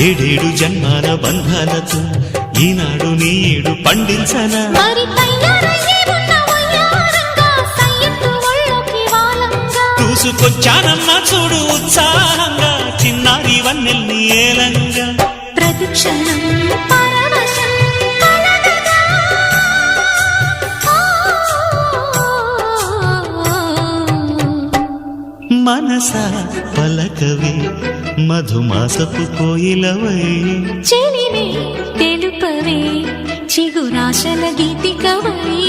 ఏడేడు జన్మాల బంధాలతో ఈనాడు నీడు పండించనా మరి తయారయ్యే ఉన్న వయ్యారంగా సయ్యత్తు ఒళ్ళోకి వాలంగా చూసుకొచ్చానమ్మా చూడు ఉత్సాహంగా చిన్నారి వన్నెల్ని ఏలంగా ప్రతిక్షణం పరవశం కలగగా మనసా పలకవే మధుమాసపు కోయిలవై చెలివే తెలుపవే చిగురాశల గీతికవై